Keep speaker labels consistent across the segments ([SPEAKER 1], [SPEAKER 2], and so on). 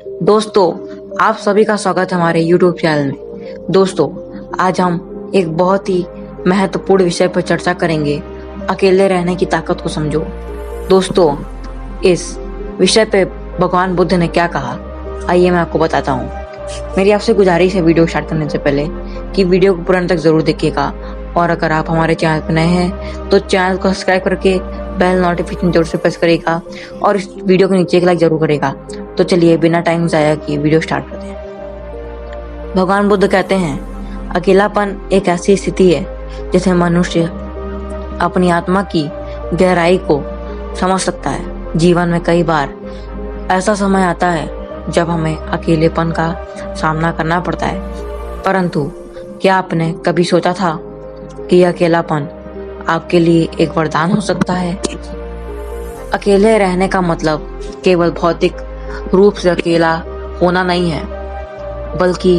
[SPEAKER 1] दोस्तों, आप सभी का स्वागत है हमारे YouTube चैनल में। दोस्तों, आज हम एक बहुत ही महत्वपूर्ण विषय पर चर्चा करेंगे, अकेले रहने की ताकत को समझो। दोस्तों, इस विषय पे भगवान बुद्ध ने क्या कहा, आइए मैं आपको बताता हूँ। मेरी आपसे गुजारिश है वीडियो स्टार्ट करने से पहले कि वीडियो को पूरा अंत तक जरूर देखिएगा, और अगर आप हमारे चैनल पर नए हैं तो चैनल को सब्सक्राइब करके बेल नोटिफिकेशन जरूर से प्रेस करेगा और इस वीडियो के नीचे एक लाइक जरूर करेगा। तो चलिए बिना टाइम जाया किए वीडियो स्टार्ट करते हैं। भगवान बुद्ध कहते हैं, अकेलापन एक ऐसी स्थिति है जिसे मनुष्य अपनी आत्मा की गहराई को समझ सकता है। जीवन में कई बार ऐसा समय आता है जब हमें अकेलेपन का सामना करना पड़ता है, परंतु क्या आपने कभी सोचा था कि अकेलापन आपके लिए एक वरदान हो सकता है? अकेले रहने का मतलब केवल भौतिक रूप से अकेला होना नहीं है, बल्कि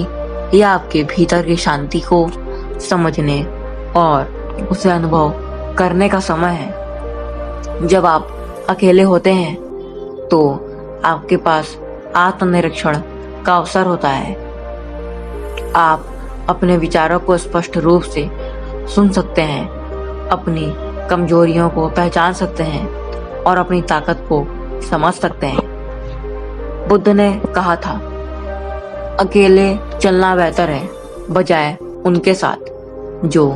[SPEAKER 1] यह आपके भीतर की शांति को समझने और उसे अनुभव करने का समय है। जब आप अकेले होते हैं तो आपके पास आत्मनिरीक्षण का अवसर होता है। आप अपने विचारों को स्पष्ट रूप से सुन सकते हैं, अपनी कमजोरियों को पहचान सकते हैं और अपनी ताकत को समझ सकते हैं। बुद्ध ने कहा था, अकेले चलना बेहतर है बजाय उनके साथ जो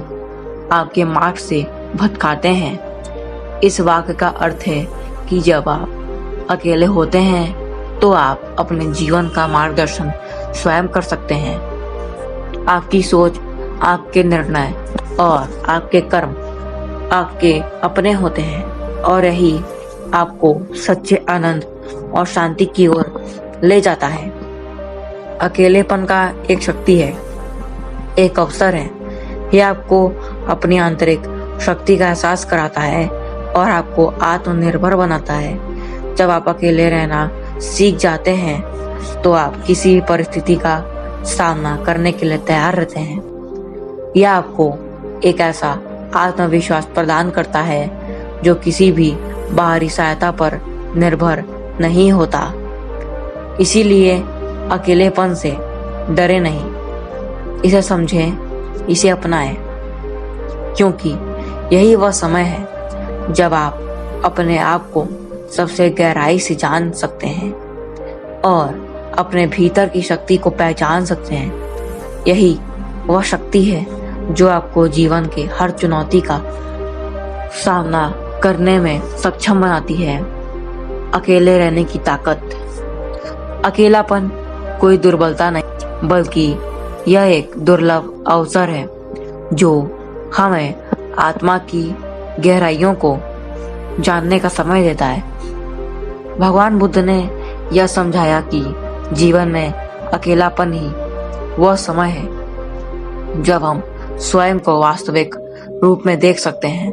[SPEAKER 1] आपके मार्ग से भटकाते हैं। इस वाक्य का अर्थ है कि जब आप अकेले होते हैं तो आप अपने जीवन का मार्गदर्शन स्वयं कर सकते हैं। आपकी सोच, आपके निर्णय और आपके कर्म आपके अपने होते हैं, और यही आपको सच्चे आनंद और शांति की ओर ले जाता है। अकेलेपन का एक शक्ति है, एक अवसर है। यह आपको अपनी आंतरिक शक्ति का एहसास कराता है और आपको आत्मनिर्भर बनाता है। जब आप अकेले रहना सीख जाते हैं तो आप किसी भी परिस्थिति का सामना करने के लिए तैयार रहते हैं। यह आपको एक ऐसा आत्मविश्वास प्रदान करता है जो किसी भी बाहरी सहायता पर निर्भर नहीं होता। इसीलिए अकेलेपन से डरे नहीं, इसे समझें, इसे अपनाएं, क्योंकि यही वह समय है जब आप अपने आप को सबसे गहराई से जान सकते हैं और अपने भीतर की शक्ति को पहचान सकते हैं। यही वह शक्ति है जो आपको जीवन के हर चुनौती का सामना करने में सक्षम बनाती है। अकेले रहने की ताकत। अकेलापन कोई दुर्बलता नहीं, बल्कि यह एक दुर्लभ अवसर है जो हमें आत्मा की गहराइयों को जानने का समय देता है। भगवान बुद्ध ने यह समझाया कि जीवन में अकेलापन ही वह समय है जब हम स्वयं को वास्तविक रूप में देख सकते हैं,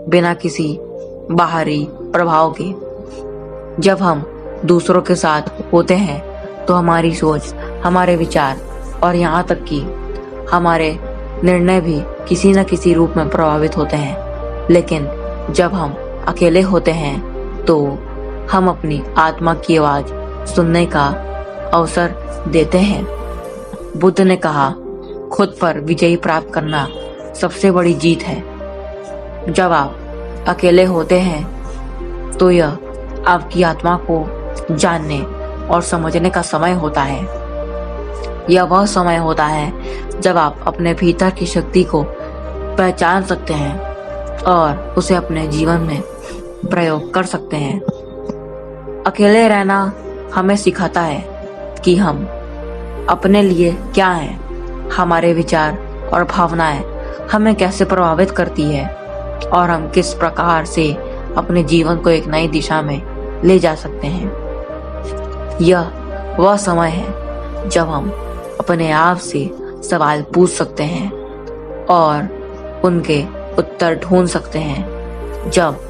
[SPEAKER 1] बिना किसी बाहरी प्रभाव के। जब हम दूसरों के साथ होते हैं तो हमारी सोच, हमारे विचार और यहाँ तक कि हमारे निर्णय भी किसी न किसी रूप में प्रभावित होते हैं। लेकिन जब हम अकेले होते हैं तो हम अपनी आत्मा की आवाज सुनने का अवसर देते हैं। बुद्ध ने कहा, खुद पर विजय प्राप्त करना सबसे बड़ी जीत है। जब आप अकेले होते हैं तो यह आपकी आत्मा को जानने और समझने का समय होता है। यह वह समय होता है जब आप अपने भीतर की शक्ति को पहचान सकते हैं और उसे अपने जीवन में प्रयोग कर सकते हैं। अकेले रहना हमें सिखाता है कि हम अपने लिए क्या हैं, हमारे विचार और भावनाएं हमें कैसे प्रभावित करती है और हम किस प्रकार से अपने जीवन को एक नई दिशा में ले जा सकते हैं। यह वह समय है जब हम अपने आप से सवाल पूछ सकते हैं और उनके उत्तर ढूंढ सकते हैं। जब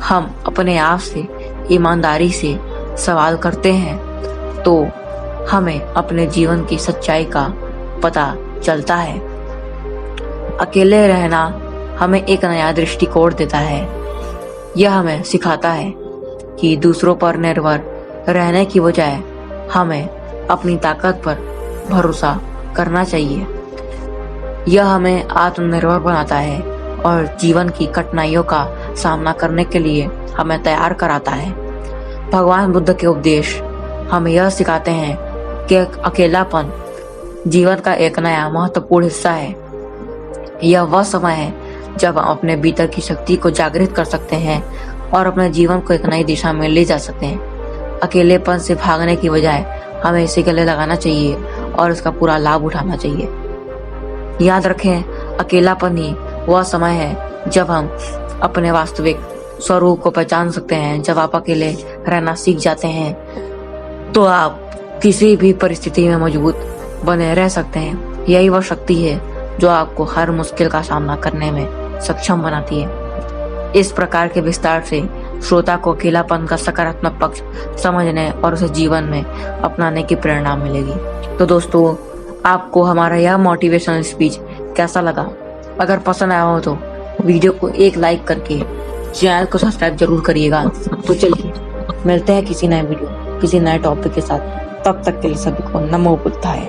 [SPEAKER 1] हम अपने आप से ईमानदारी से सवाल करते हैं तो हमें अपने जीवन की सच्चाई का पता चलता है। अकेले रहना हमें एक नया दृष्टिकोण देता है। यह हमें सिखाता है कि दूसरों पर निर्भर रहने की बजाय हमें अपनी ताकत पर भरोसा करना चाहिए। यह हमें आत्मनिर्भर बनाता है और जीवन की कठिनाइयों का सामना करने के लिए हमें तैयार कराता है। भगवान बुद्ध के उपदेश हमें यह सिखाते हैं कि अकेलापन जीवन का एक नया महत्वपूर्ण हिस्सा है। यह वह समय है जब हम अपने भीतर की शक्ति को जागृत कर सकते हैं और अपने जीवन को एक नई दिशा में ले जा सकते हैं। अकेलेपन से भागने की बजाय हमें इसे गले लगाना चाहिए और इसका पूरा लाभ उठाना चाहिए। याद रखें, अकेलापन ही वह समय है जब हम अपने वास्तविक स्वरूप को पहचान सकते हैं। जब आप अकेले रहना सीख जाते हैं तो आप किसी भी परिस्थिति में मजबूत बने रह सकते हैं। यही वह शक्ति है जो आपको हर मुश्किल का सामना करने में सक्षम बनाती है। इस प्रकार के विस्तार से श्रोता को अकेलापन का सकारात्मक पक्ष समझने और उसे जीवन में अपनाने की प्रेरणा मिलेगी। तो दोस्तों, आपको हमारा यह मोटिवेशनल स्पीच कैसा लगा? अगर पसंद आया हो तो वीडियो को एक लाइक करके चैनल को सब्सक्राइब जरूर करिएगा। तो चलिए मिलते हैं किसी नए वीडियो, किसी नए टॉपिक के साथ। तब तक के लिए सभी को नमो बुद्धाय।